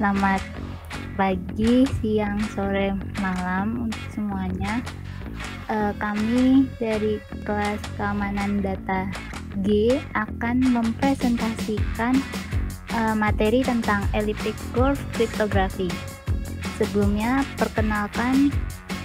Selamat pagi, siang, sore, malam untuk semuanya. Kami dari kelas keamanan data G akan mempresentasikan materi tentang elliptic curve cryptography. Sebelumnya, perkenalkan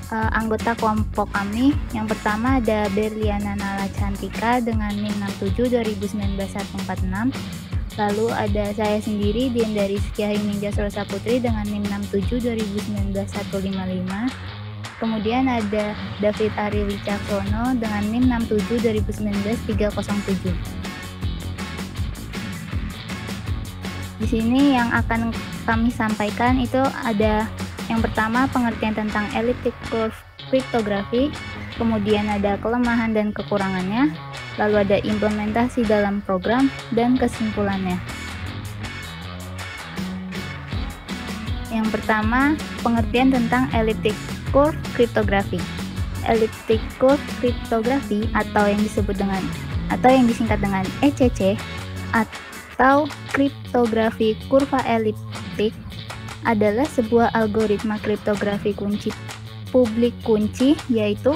anggota kelompok kami. Yang pertama ada Berliana Nala Cantika dengan NIM 67 2019 146. Lalu ada saya sendiri, Dian dari Sekiahi Ninja Sorosa Putri dengan NIM 67 2019 155. Kemudian ada David Ari Wicaksono dengan NIM 67 2019 307. Di sini yang akan kami sampaikan itu ada yang pertama pengertian tentang elliptic curve cryptography, kemudian ada kelemahan dan kekurangannya, lalu ada implementasi dalam program, dan kesimpulannya. Yang pertama, pengertian tentang elliptic curve cryptography. Elliptic curve cryptography atau yang disingkat dengan ECC atau kriptografi kurva eliptik adalah sebuah algoritma kriptografi kunci publik kunci, yaitu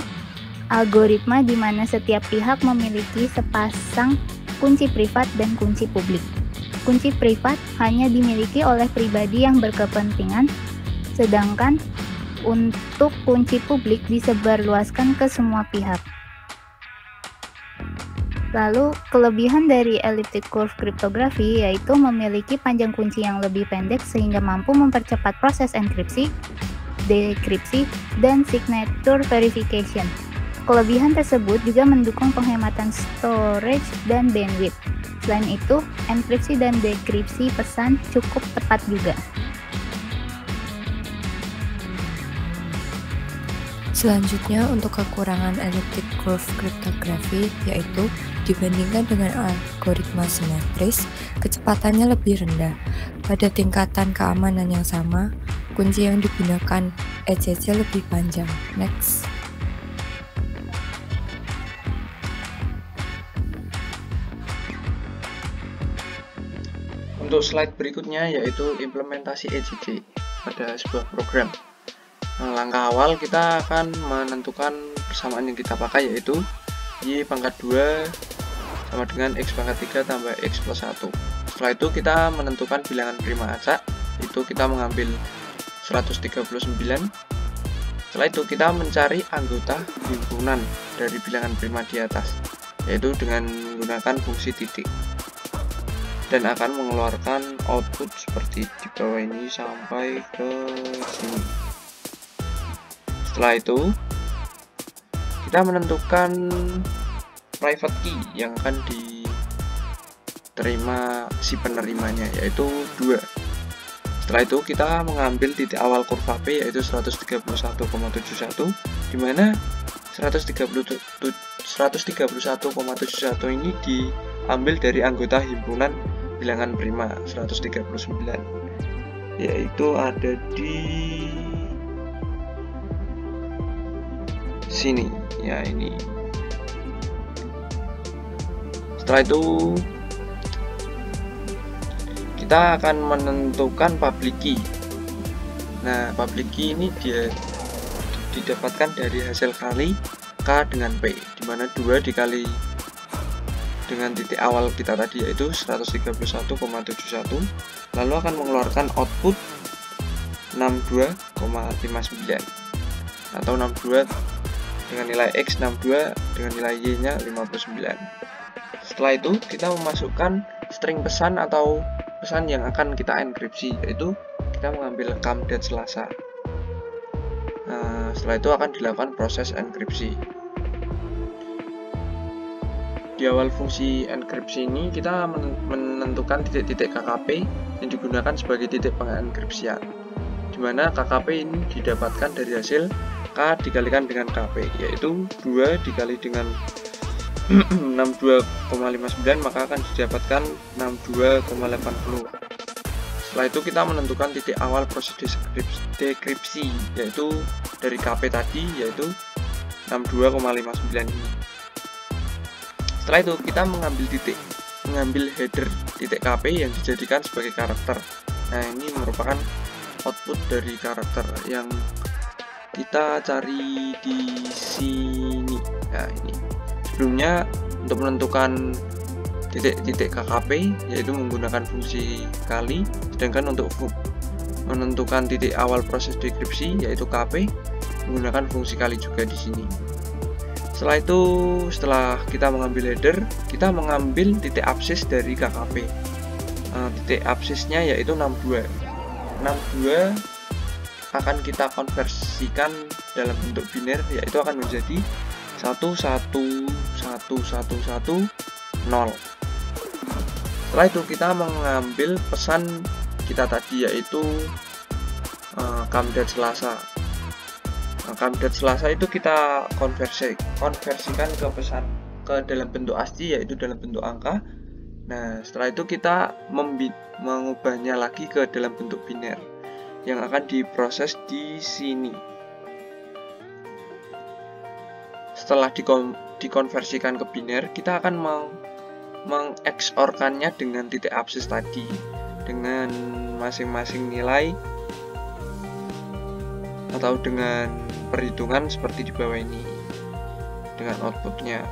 algoritma di mana setiap pihak memiliki sepasang kunci privat dan kunci publik. Kunci privat hanya dimiliki oleh pribadi yang berkepentingan, sedangkan untuk kunci publik disebarluaskan ke semua pihak. Lalu, kelebihan dari elliptic curve cryptography yaitu memiliki panjang kunci yang lebih pendek sehingga mampu mempercepat proses enkripsi, dekripsi, dan signature verification. Kelebihan tersebut juga mendukung penghematan storage dan bandwidth. Selain itu, enkripsi dan dekripsi pesan cukup tepat juga. Selanjutnya, untuk kekurangan elliptic curve cryptography yaitu dibandingkan dengan algoritma simetris, kecepatannya lebih rendah. Pada tingkatan keamanan yang sama, kunci yang digunakan ECC lebih panjang. Next. Untuk slide berikutnya yaitu implementasi ECC pada sebuah program. Langkah awal kita akan menentukan persamaan yang kita pakai yaitu Y pangkat 2 sama dengan X pangkat 3 tambah X plus 1. Setelah itu kita menentukan bilangan prima acak, itu kita mengambil 139. Setelah itu kita mencari anggota himpunan dari bilangan prima di atas, yaitu dengan menggunakan fungsi titik, dan akan mengeluarkan output seperti di bawah ini sampai ke sini. Setelah itu kita menentukan private key yang akan diterima si penerimanya, yaitu 2. Setelah itu kita mengambil titik awal kurva P yaitu 131,71, dimana 131,71 ini diambil dari anggota himpunan bilangan prima 139, yaitu ada di sini ya, ini. Setelah itu kita akan menentukan public key. Nah, public key ini dia didapatkan dari hasil kali K dengan P, dimana 2 dikali dengan titik awal kita tadi yaitu 131,71, lalu akan mengeluarkan output 62,59 atau 62 dengan nilai X, 62 dengan nilai Y nya 59. Setelah itu kita memasukkan string pesan atau pesan yang akan kita enkripsi, yaitu kita mengambil kamdat Selasa. Nah, setelah itu akan dilakukan proses enkripsi. Di awal fungsi enkripsi ini kita menentukan titik-titik KKP yang digunakan sebagai titik pengenkripsian, dimana KKP ini didapatkan dari hasil K dikalikan dengan KP, yaitu 2 dikali dengan 62,59 maka akan didapatkan 62,80. Setelah itu kita menentukan titik awal proses dekripsi, yaitu dari KP tadi, yaitu 62,59 ini. Setelah itu kita mengambil header titik KP yang dijadikan sebagai karakter. Nah, ini merupakan output dari karakter yang kita cari di sini. Nah, ini sebelumnya untuk menentukan titik-titik KKP yaitu menggunakan fungsi kali, sedangkan untuk menentukan titik awal proses dekripsi yaitu KP menggunakan fungsi kali juga di sini. Setelah itu, setelah kita mengambil header, kita mengambil titik absis dari KKP. Titik absisnya yaitu 62. 62 akan kita konversikan dalam bentuk biner, yaitu akan menjadi 1111110. Setelah itu kita mengambil pesan kita tadi yaitu kamdat Selasa. Kamdat Selasa itu kita konversikan ke dalam bentuk ASCII, yaitu dalam bentuk angka. Nah, setelah itu kita mengubahnya lagi ke dalam bentuk biner yang akan diproses di sini. Setelah dikonversikan ke biner, kita akan mengeksorkannya dengan titik absis tadi dengan masing-masing nilai atau dengan perhitungan seperti di bawah ini, dengan outputnya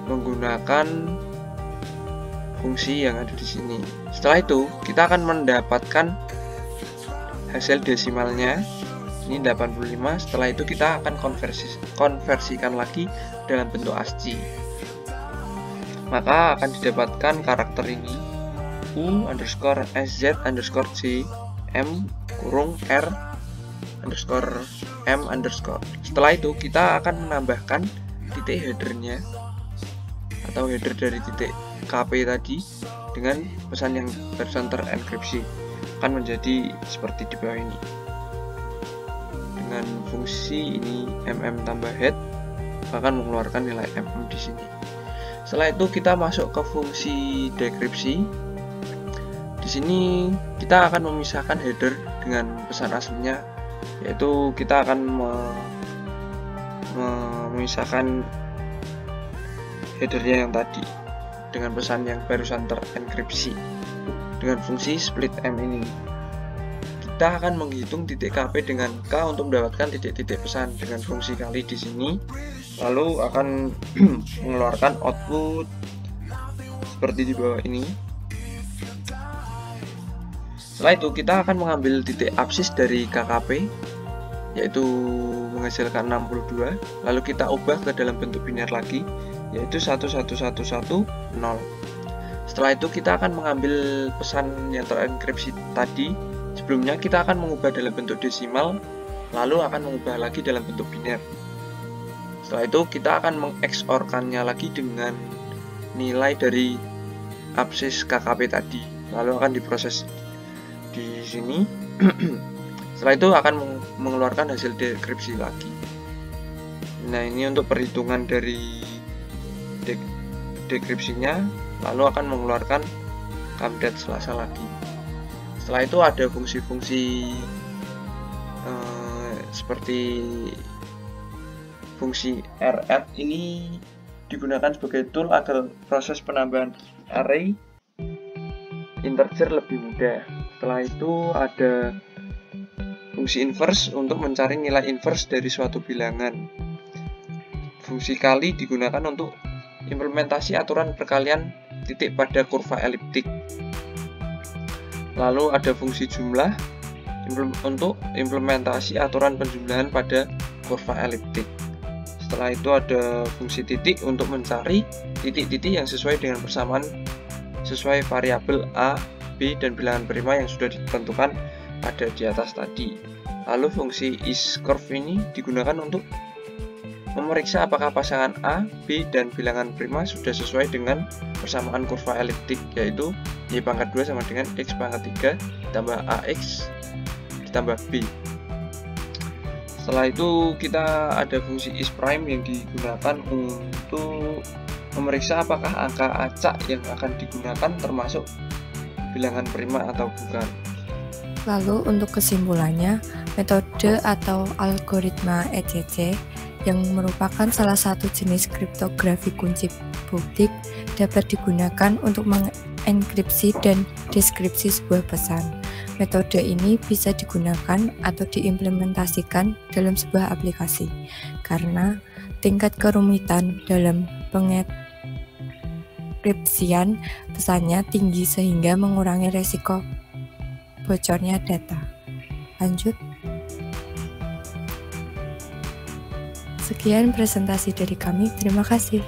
menggunakan fungsi yang ada di sini. Setelah itu kita akan mendapatkan hasil desimalnya, ini 85. Setelah itu kita akan konversikan lagi dalam bentuk ASCII, maka akan didapatkan karakter ini U_SZ_C M kurung R underscore M underscore. Setelah itu kita akan menambahkan titik headernya atau header dari titik KP tadi dengan pesan yang barusan terenkripsi, akan menjadi seperti di bawah ini dengan fungsi ini mm tambah head akan mengeluarkan nilai mm di sini. Setelah itu kita masuk ke fungsi dekripsi. Di sini kita akan memisahkan header dengan pesan aslinya, yaitu kita akan memisahkan headernya yang tadi dengan pesan yang barusan terenkripsi dengan fungsi split m ini. Kita akan menghitung titik KP dengan K untuk mendapatkan titik-titik pesan dengan fungsi kali di sini, lalu akan mengeluarkan output seperti di bawah ini. Setelah itu kita akan mengambil titik absis dari KKP yaitu menghasilkan 62, lalu kita ubah ke dalam bentuk biner lagi yaitu 11110. Setelah itu kita akan mengambil pesan yang terenkripsi tadi. Sebelumnya kita akan mengubah dalam bentuk desimal, lalu akan mengubah lagi dalam bentuk biner. Setelah itu kita akan mengeksorkannya lagi dengan nilai dari absis KKP tadi, lalu akan diproses di sini. Setelah itu akan mengeluarkan hasil dekripsi lagi. Nah, ini untuk perhitungan dari dekripsinya, lalu akan mengeluarkan kamdat Selasa lagi. Setelah itu ada fungsi-fungsi seperti fungsi radd ini digunakan sebagai tool agar proses penambahan array integer lebih mudah. Setelah itu ada fungsi inverse untuk mencari nilai inverse dari suatu bilangan. Fungsi kali digunakan untuk implementasi aturan perkalian titik pada kurva eliptik. Lalu ada fungsi jumlah untuk implementasi aturan penjumlahan pada kurva eliptik. Setelah itu ada fungsi titik untuk mencari titik-titik yang sesuai dengan persamaan sesuai variabel A, B, dan bilangan prima yang sudah ditentukan pada di atas tadi. Lalu fungsi isCurve ini digunakan untuk memeriksa apakah pasangan A, B, dan bilangan prima sudah sesuai dengan persamaan kurva eliptik, yaitu Y pangkat 2 sama dengan X pangkat 3 ditambah AX ditambah B. Setelah itu kita ada fungsi isPrime yang digunakan untuk memeriksa apakah angka acak yang akan digunakan termasuk bilangan prima atau bukan. Lalu untuk kesimpulannya, metode atau algoritma ECC yang merupakan salah satu jenis kriptografi kunci publik dapat digunakan untuk enkripsi dan deskripsi sebuah pesan. Metode ini bisa digunakan atau diimplementasikan dalam sebuah aplikasi, karena tingkat kerumitan dalam pengenkripsian pesannya tinggi sehingga mengurangi resiko bocornya data. Lanjut. Sekian presentasi dari kami, terima kasih.